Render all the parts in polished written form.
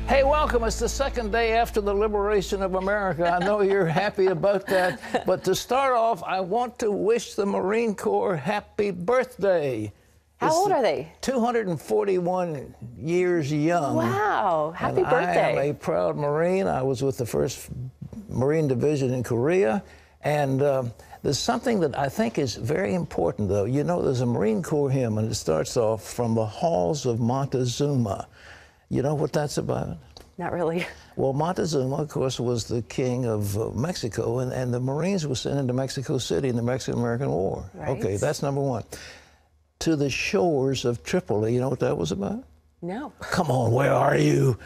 Hey, welcome. It's the second day after the liberation of America. I know you're happy about that. But to start off, I want to wish the Marine Corps happy birthday. How old are they? 241 years young. Wow. Happy birthday. I am a proud Marine. I was with the 1st Marine Division in Korea. And there's something that I think is very important, though. You know, there's a Marine Corps hymn, and it starts off, "From the halls of Montezuma." You know what that's about? Not really. Well, Montezuma, of course, was the king of Mexico, and the Marines were sent into Mexico City in the Mexican-American War. Right. Okay, that's number one. To the shores of Tripoli, you know what that was about? No. Come on, where are you?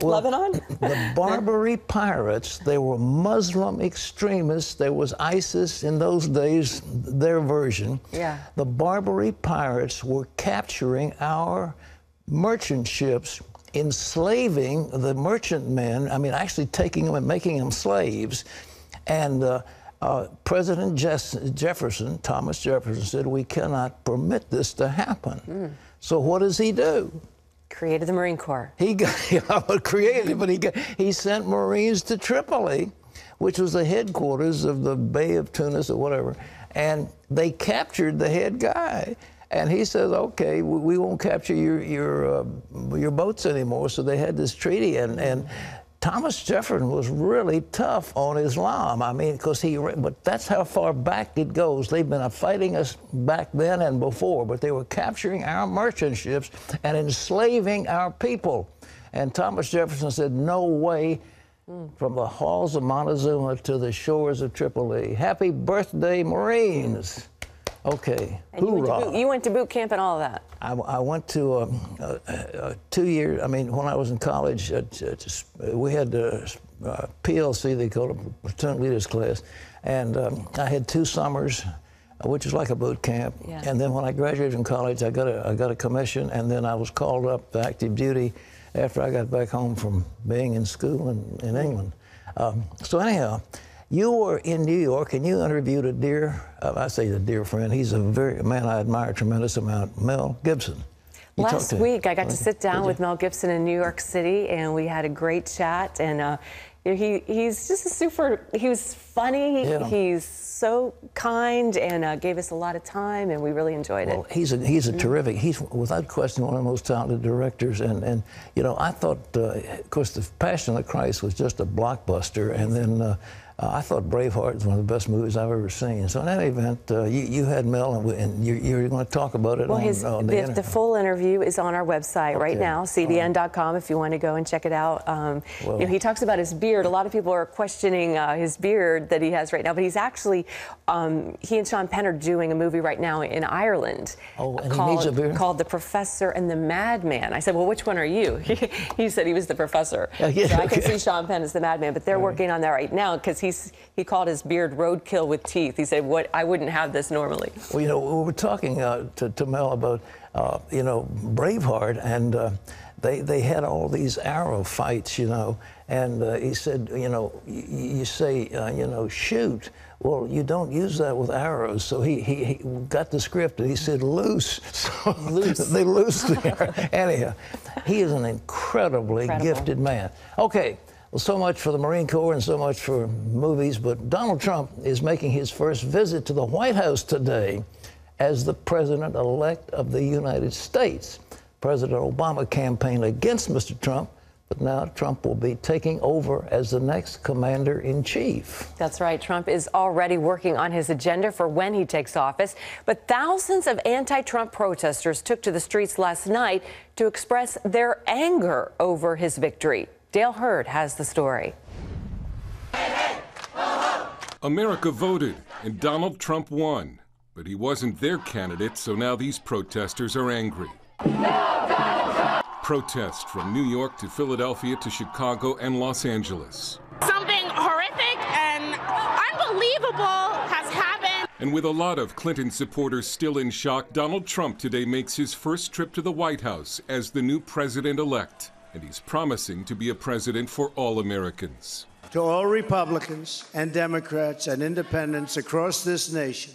Well, Lebanon? The Barbary pirates, they were Muslim extremists. There was ISIS in those days, their version. Yeah. The Barbary pirates were capturing our merchant ships, enslaving the merchantmen, I mean, actually taking them and making them slaves. And President Jefferson, Thomas Jefferson, said, we cannot permit this to happen. So what does he do? Created the Marine Corps. He created, but he sent Marines to Tripoli, which was the headquarters of the Bay of Tunis or whatever, and they captured the head guy. And he says, okay, we won't capture your boats anymore. So they had this treaty, and Thomas Jefferson was really tough on Islam. I mean, but that's how far back it goes. They've been fighting us back then and before, but they were capturing our merchant ships and enslaving our people. And Thomas Jefferson said, no way. From the halls of Montezuma to the shores of Tripoli. Happy birthday, Marines. Okay. And you went to boot camp and all of that. I went to 2 years. I mean, when I was in college, we had PLC, they called it Platoon Leaders Class, and I had 2 summers, which is like a boot camp. Yeah. And then when I graduated from college, I got a commission, and then I was called up to active duty after I got back home from being in school in England. So anyhow. You were in New York, and you interviewed a dear, I say a dear friend, he's a man I admire a tremendous amount, Mel Gibson. Last week, I got to sit down with Mel Gibson in New York City, and we had a great chat, and he's just he was funny, yeah. He's so kind, and gave us a lot of time, and we really enjoyed it. Well, he's a terrific, he's without question one of the most talented directors, and you know, I thought, of course, The Passion of the Christ was just a blockbuster, and then I thought Braveheart was one of the best movies I've ever seen. So in that event, you had Mel, and you're going to talk about it on the internet. The full interview is on our website right now, cbn.com, if you want to go and check it out. You know, he talks about his beard. A lot of people are questioning his beard that he has right now, but he's actually, he and Sean Penn are doing a movie right now in Ireland called The Professor and the Madman. I said, well, which one are you? He said he was the professor. Yeah, so I can see Sean Penn as the madman, but they're working on that right now because he called his beard roadkill with teeth. He said, I wouldn't have this normally. Well, you know, we were talking to Mel about, you know, Braveheart, and they had all these arrow fights, you know, and he said, you know, you say, you know, shoot. Well, you don't use that with arrows. So he got the script, and he said, loose. So they loosed the arrow. Anyhow, he is an incredibly gifted man. Okay. Well, so much for the Marine Corps and so much for movies, but Donald Trump is making his first visit to the White House today as the president-elect of the United States. President Obama campaigned against Mr. Trump, but now Trump will be taking over as the next commander-in-chief. That's right. Trump is already working on his agenda for when he takes office, but thousands of anti-Trump protesters took to the streets last night to express their anger over his victory. Dale Hurd has the story. America voted, and Donald Trump won. But he wasn't their candidate, so now these protesters are angry. Protests from New York to Philadelphia to Chicago and Los Angeles. Something horrific and unbelievable has happened. And with a lot of Clinton supporters still in shock, Donald Trump today makes his first trip to the White House as the new president-elect. And he's promising to be a president for all Americans. To all Republicans and Democrats and independents across this nation,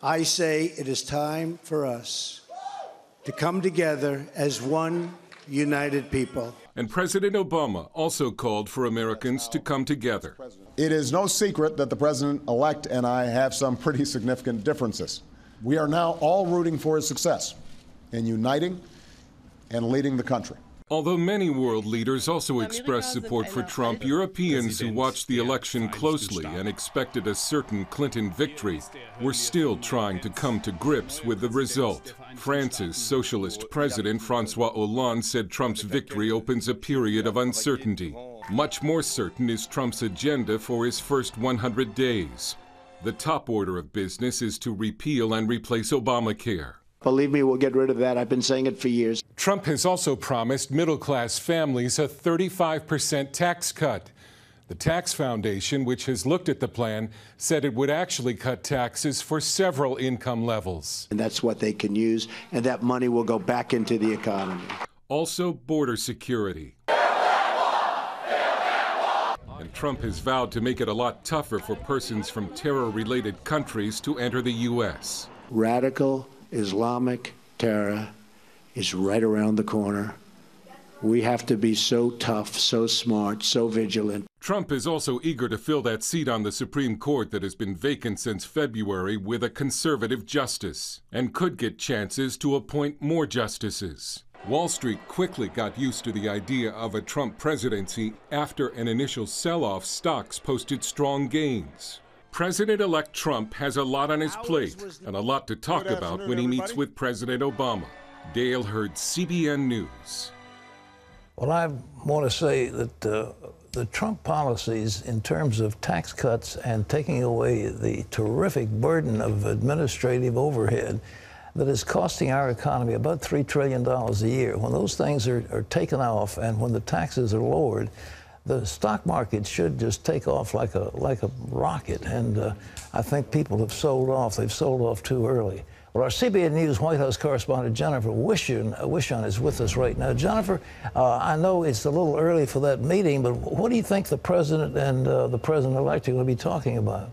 I say it is time for us to come together as one united people. And President Obama also called for Americans to come together. It is no secret that the president-elect and I have some pretty significant differences. We are now all rooting for his success in uniting and leading the country. Although many world leaders also expressed support for Trump, Europeans who watched the election closely and expected a certain Clinton victory were still trying to come to grips with the result. France's socialist president François Hollande said Trump's victory opens a period of uncertainty. Much more certain is Trump's agenda for his first 100 days. The top order of business is to repeal and replace Obamacare. Believe me, we'll get rid of that. I've been saying it for years. Trump has also promised middle-class families a 35% tax cut. The Tax Foundation, which has looked at the plan, said it would actually cut taxes for several income levels. And that's what they can use, and that money will go back into the economy. Also, border security. And Trump has vowed to make it a lot tougher for persons from terror-related countries to enter the U.S. Radical Islamic terror is right around the corner. We have to be so tough, so smart, so vigilant. Trump is also eager to fill that seat on the Supreme Court that has been vacant since February with a conservative justice, and could get chances to appoint more justices. Wall Street quickly got used to the idea of a Trump presidency after an initial sell-off. Stocks posted strong gains. President-elect Trump has a lot on his plate and a lot to talk about when he meets with President Obama. Dale Hurd, CBN News. Well, I want to say that the Trump policies in terms of tax cuts and taking away the terrific burden of administrative overhead that is costing our economy about $3 trillion a year, when those things are taken off and when the taxes are lowered, the stock market should just take off like a rocket, and I think people have sold off. They've sold off too early. Well, our CBN News White House correspondent Jennifer Wishon is with us right now. Jennifer, I know it's a little early for that meeting, but what do you think the president and the president-elect are going to be talking about?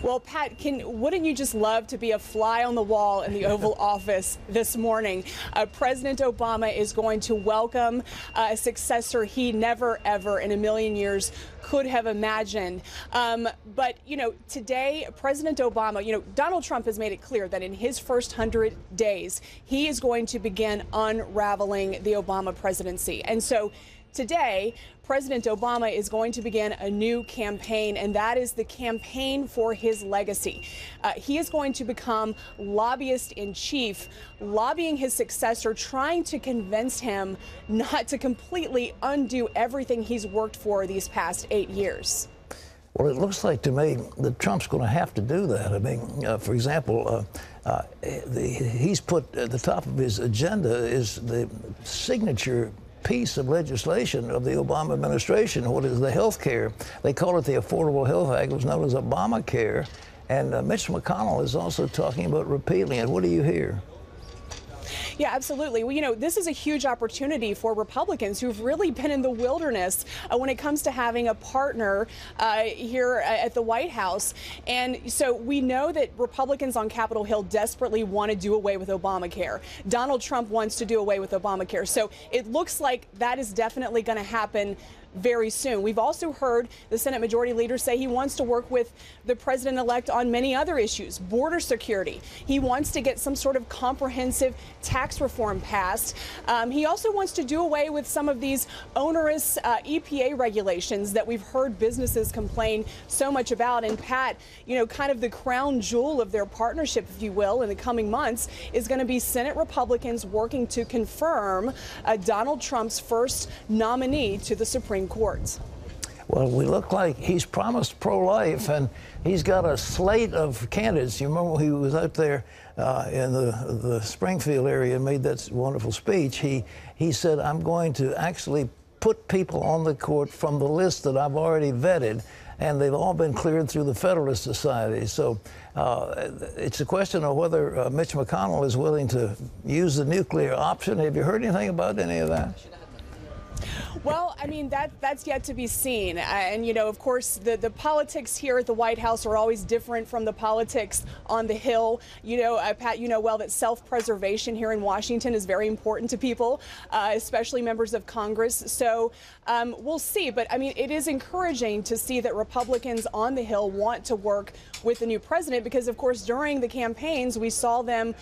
Well, Pat, wouldn't you just love to be a fly on the wall in the Oval Office this morning? President Obama is going to welcome a successor he never, ever in a million years could have imagined. But, you know, today, President Obama, Donald Trump has made it clear that in his first 100 days, he is going to begin unraveling the Obama presidency. And so today, President Obama is going to begin a new campaign, and that is the campaign for his legacy. He is going to become lobbyist in chief, lobbying his successor, trying to convince him not to completely undo everything he's worked for these past 8 years. Well, it looks like to me that Trump's going to have to do that. I mean, for example, he's put at the top of his agenda is the signature piece of legislation of the Obama administration, what is the health care. They call it the Affordable Health Act. It was known as Obamacare. And Mitch McConnell is also talking about repealing it. What do you hear? Yeah, absolutely. Well, this is a huge opportunity for Republicans who've really been in the wilderness when it comes to having a partner here at the White House. And so we know that Republicans on Capitol Hill desperately want to do away with Obamacare. Donald Trump wants to do away with Obamacare. So it looks like that is definitely going to happen very soon. We've also heard the Senate Majority Leader say he wants to work with the president-elect on many other issues, border security. He wants to get some sort of comprehensive tax reform passed. He also wants to do away with some of these onerous EPA regulations that we've heard businesses complain so much about. And Pat, kind of the crown jewel of their partnership, if you will, in the coming months is going to be Senate Republicans working to confirm Donald Trump's first nominee to the Supreme Court. Well, we look like he's promised pro-life, and he's got a slate of candidates. You remember he was out there in the Springfield area and made that wonderful speech. He said, I'm going to actually put people on the court from the list that I've already vetted, and they've all been cleared through the Federalist Society. So it's a question of whether Mitch McConnell is willing to use the nuclear option. Have you heard anything about any of that? Well, I mean, that's yet to be seen. And, you know, of course, the politics here at the White House are always different from the politics on the Hill. You know, Pat, you know well that self-preservation here in Washington is very important to people, especially members of Congress. So we'll see. But, I mean, it is encouraging to see that Republicans on the Hill want to work with the new president because, of course, during the campaigns, we saw them,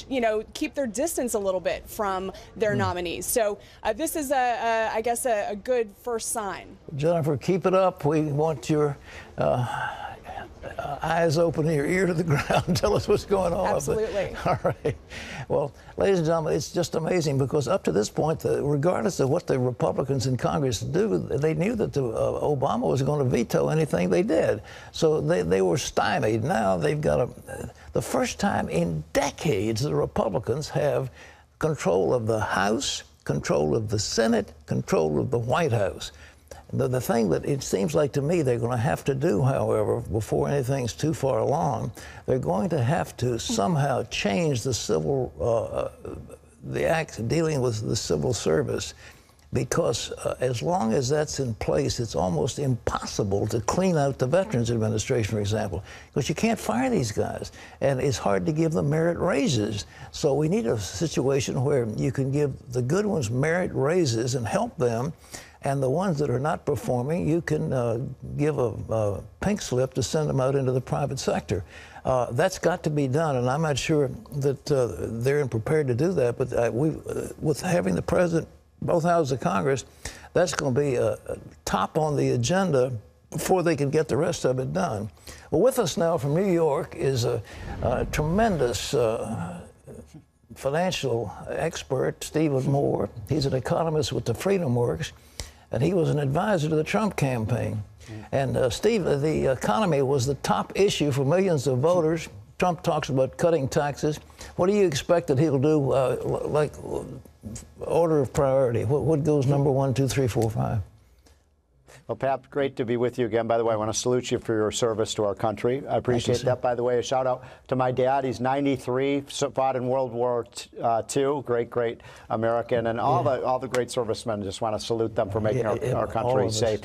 you know, keep their distance a little bit from their nominees. So this is, I guess, a good first sign. Jennifer, keep it up. We want your eyes open and your ear to the ground. Tell us what's going on. Absolutely. All right. Well, ladies and gentlemen, it's just amazing because up to this point, regardless of what the Republicans in Congress do, they knew that Obama was going to veto anything they did. So they were stymied. Now they've got the first time in decades the Republicans have control of the House, control of the Senate, control of the White House. The thing that it seems like to me they're going to have to do, however, before anything's too far along, they're going to have to somehow change the act dealing with the civil service, because as long as that's in place, it's almost impossible to clean out the Veterans Administration, for example, because you can't fire these guys, and it's hard to give them merit raises. So we need a situation where you can give the good ones merit raises and help them, and the ones that are not performing, you can give a pink slip to send them out into the private sector. That's got to be done, and I'm not sure that they're prepared to do that, but with having the president, both houses of Congress, that's going to be top on the agenda before they can get the rest of it done. Well, with us now from New York is a tremendous financial expert, Stephen Moore. He's an economist with the Freedom Works, and he was an advisor to the Trump campaign. And Steve, the economy was the top issue for millions of voters. Trump talks about cutting taxes. What do you expect that he'll do, like order of priority? What goes number 1, 2, 3, 4, 5? Well, Pat, great to be with you again. By the way, I want to salute you for your service to our country. I appreciate that. By the way, a shout out to my dad. He's 93, fought in World War II. Great American, and all the great servicemen. Just want to salute them for making our country safe.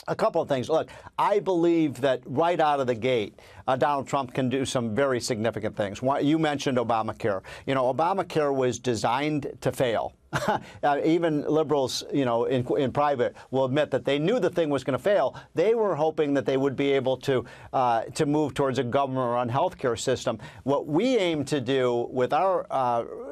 A couple of things. Look, I believe that right out of the gate, Donald Trump can do some very significant things. You mentioned Obamacare. You know, Obamacare was designed to fail. Even liberals, you know, in private will admit that they knew the thing was going to fail. They were hoping that they would be able to move towards a government-run health care system. What we aim to do with our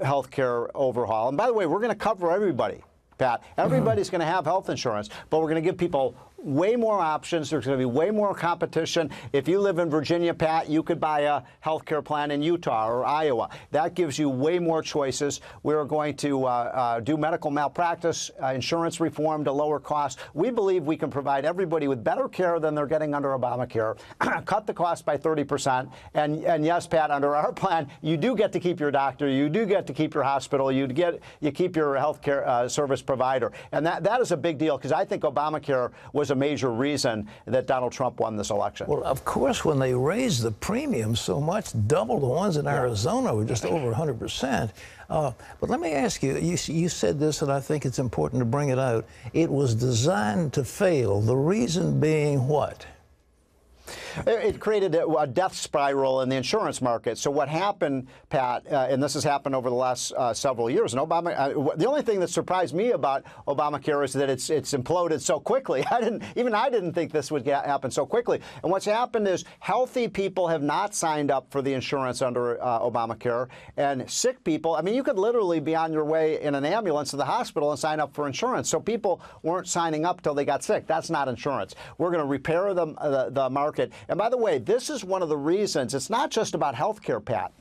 health care overhaul, and by the way, we're going to cover everybody, Pat. Everybody's going to have health insurance, but we're going to give people way more options. There's going to be way more competition. If you live in Virginia, Pat, you could buy a health care plan in Utah or Iowa. That gives you way more choices. We're going to do medical malpractice, insurance reform to lower costs. We believe we can provide everybody with better care than they're getting under Obamacare, cut the cost by 30%. And yes, Pat, under our plan, you do get to keep your doctor. You do get to keep your hospital. You keep your health care service provider. And that is a big deal, because I think Obamacare was a major reason that Donald Trump won this election. Well, of course, when they raised the premiums so much, double the ones in Arizona were just over 100%. But let me ask you, you said this, and I think it's important to bring it out. It was designed to fail. The reason being what? It created a death spiral in the insurance market. So what happened, Pat, and this has happened over the last several years, and the only thing that surprised me about Obamacare is that it's imploded so quickly. I didn't think this would happen so quickly. And what's happened is healthy people have not signed up for the insurance under Obamacare, and sick people, I mean, you could literally be on your way in an ambulance to the hospital and sign up for insurance. So people weren't signing up till they got sick. That's not insurance. We're going to repair the market. And by the way, this is one of the reasons. It's not just about health care, Pat.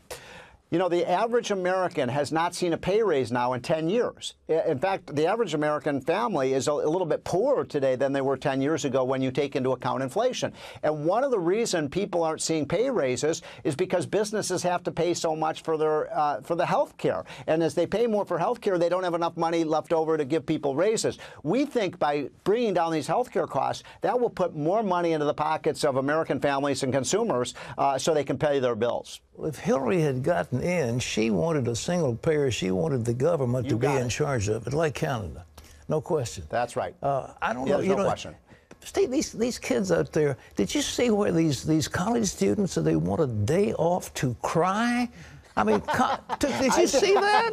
You know, the average American has not seen a pay raise now in 10 years. In fact, the average American family is a little bit poorer today than they were 10 years ago when you take into account inflation. And one of the reasons people aren't seeing pay raises is because businesses have to pay so much for the health care. And as they pay more for health care, they don't have enough money left over to give people raises. We think by bringing down these health care costs, that will put more money into the pockets of American families and consumers so they can pay their bills. If Hillary had gotten Clinton in, she wanted a single payer. She wanted the government to be in charge of it, like Canada. No question. That's right. I don't know. There's no question. Steve, these kids out there, did you see where these college students, they want a day off to cry? I mean, did you see that?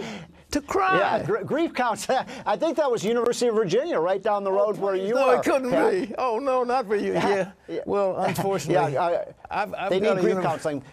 To cry. Yeah, grief counts. I think that was University of Virginia, right down the road where you are. No, it couldn't be. Oh, no, not for you. Yeah. Well, unfortunately. They need grief counseling.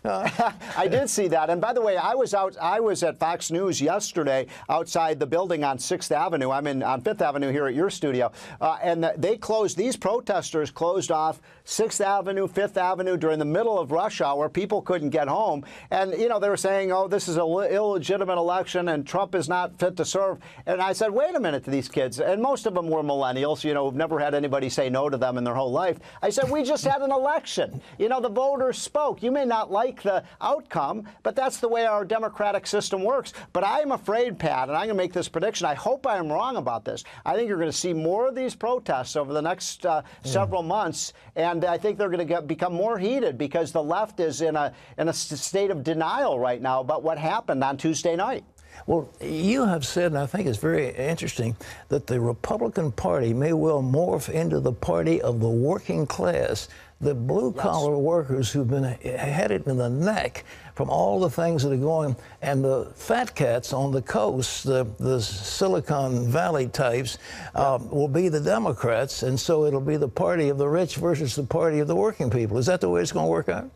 I did see that. And by the way, I was at Fox News yesterday outside the building on 6th Avenue. I'm on 5th Avenue here at your studio. And these protesters closed off 6th Avenue, 5th Avenue during the middle of rush hour. People couldn't get home. And, you know, they were saying, oh, this is an illegitimate election and Trump is not fit to serve. And I said, wait a minute to these kids. And most of them were millennials, you know, who've never had anybody say no to them in their whole life. I said, we just had an election. You know, the voters spoke. You may not like the outcome, but that's the way our democratic system works. But I'm afraid, Pat, and I'm going to make this prediction. I hope I am wrong about this. I think you're going to see more of these protests over the next several months, and I think they're going to become more heated because the left is in a state of denial right now about what happened on Tuesday night. Well, you have said, and I think it's very interesting, that the Republican Party may well morph into the party of the working class, the blue-collar workers who've been had it in the neck from all the things that are going, and the fat cats on the coast, the Silicon Valley types, will be the Democrats, and so it'll be the party of the rich versus the party of the working people. Is that the way it's going to work out?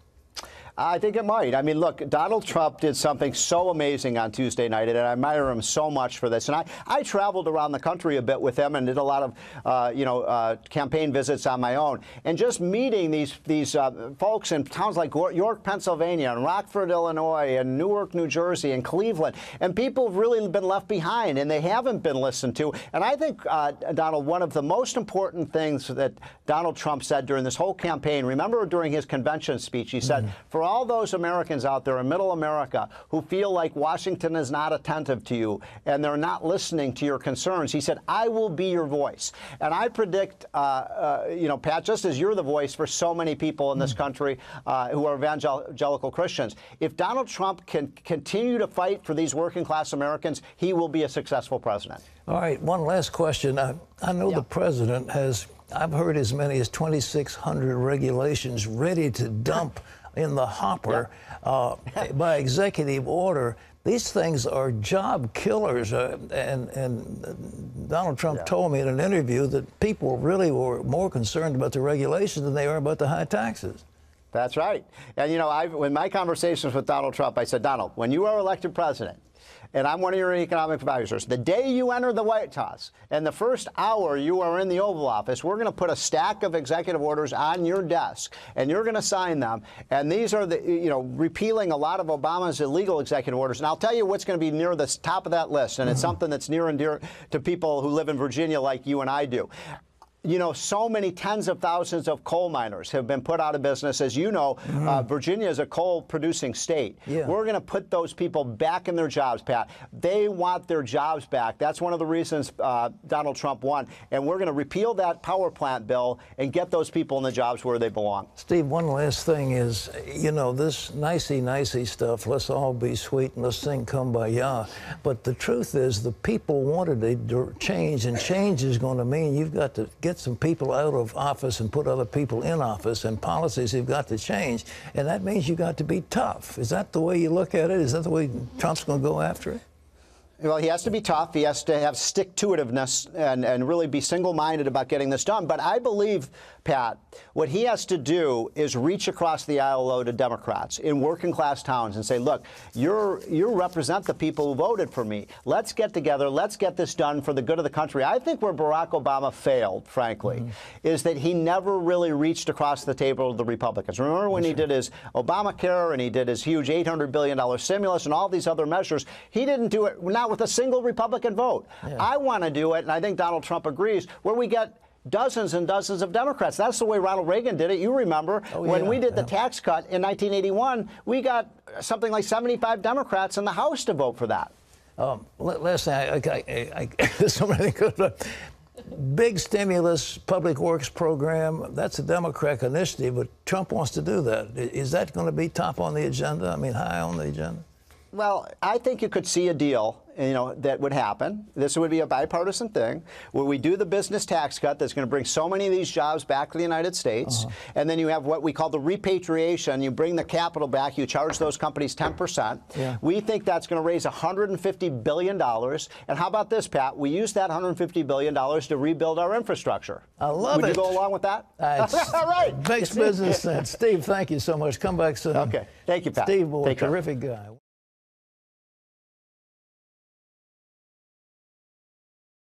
I think it might. I mean, look, Donald Trump did something so amazing on Tuesday night, and I admire him so much for this. And I traveled around the country a bit with him and did a lot of, campaign visits on my own. And just meeting these folks in towns like York, Pennsylvania, and Rockford, Illinois, and Newark, New Jersey, and Cleveland. And people have really been left behind, and they haven't been listened to. And I think, Donald, one of the most important things that Donald Trump said during this whole campaign, remember during his convention speech, he said, for all those Americans out there in middle America who feel like Washington is not attentive to you and they're not listening to your concerns, he said, I will be your voice. And I predict, Pat, just as you're the voice for so many people in this country who are evangelical Christians, if Donald Trump can continue to fight for these working class Americans, he will be a successful president. All right, one last question. I know the president has, I've heard as many as 2,600 regulations ready to dump in the hopper by executive order. These things are job killers. And Donald Trump told me in an interview that people really were more concerned about the regulations than they are about the high taxes. That's right. And, you know, in my conversations with Donald Trump, I said, Donald, when you are elected president, and I'm one of your economic advisors, the day you enter the White House and the first hour you are in the Oval Office, we're going to put a stack of executive orders on your desk, and you're going to sign them. And these are repealing a lot of Obama's illegal executive orders. And I'll tell you what's going to be near the top of that list, and it's something that's near and dear to people who live in Virginia like you and I do. You know, so many tens of thousands of coal miners have been put out of business. As you know, Virginia is a coal-producing state. We're going to put those people back in their jobs, Pat. They want their jobs back. That's one of the reasons Donald Trump won. And we're going to repeal that power plant bill and get those people in the jobs where they belong. Steve, one last thing is, you know, this nicey-nicey stuff, let's all be sweet and let's sing Kumbaya. But the truth is the people wanted a change, and change is going to mean you've got to get some people out of office and put other people in office, and policies have got to change, and that means you got to be tough. Is that the way you look at it? Is that the way Trump's going to go after it? Well, he has to be tough. He has to have stick-to-itiveness and really be single-minded about getting this done. But I believe, Pat, what he has to do is reach across the aisle to Democrats in working-class towns and say, look, you represent the people who voted for me. Let's get together. Let's get this done for the good of the country. I think where Barack Obama failed, frankly, is that he never really reached across the table to the Republicans. Remember when he did his Obamacare and he did his huge $800 billion stimulus and all these other measures? He didn't do it now with a single Republican vote. I want to do it, and I think Donald Trump agrees, where we get dozens and dozens of Democrats. That's the way Ronald Reagan did it. You remember when we did the tax cut in 1981, we got something like 75 Democrats in the House to vote for that. Last thing, there's so many good. Big stimulus, public works program, that's a Democratic initiative, but Trump wants to do that. Is that going to be top on the agenda? I mean, high on the agenda? Well, I think you could see a deal, that would happen. This would be a bipartisan thing where we do the business tax cut that's going to bring so many of these jobs back to the United States. And then you have what we call the repatriation. You bring the capital back. You charge those companies 10%. Yeah. We think that's going to raise $150 billion. And how about this, Pat? We use that $150 billion to rebuild our infrastructure. I love it. Would you go along with that? All right. Makes business sense. Steve, thank you so much. Come back soon. Okay. Thank you, Pat. Steve Moore, Take care. terrific guy.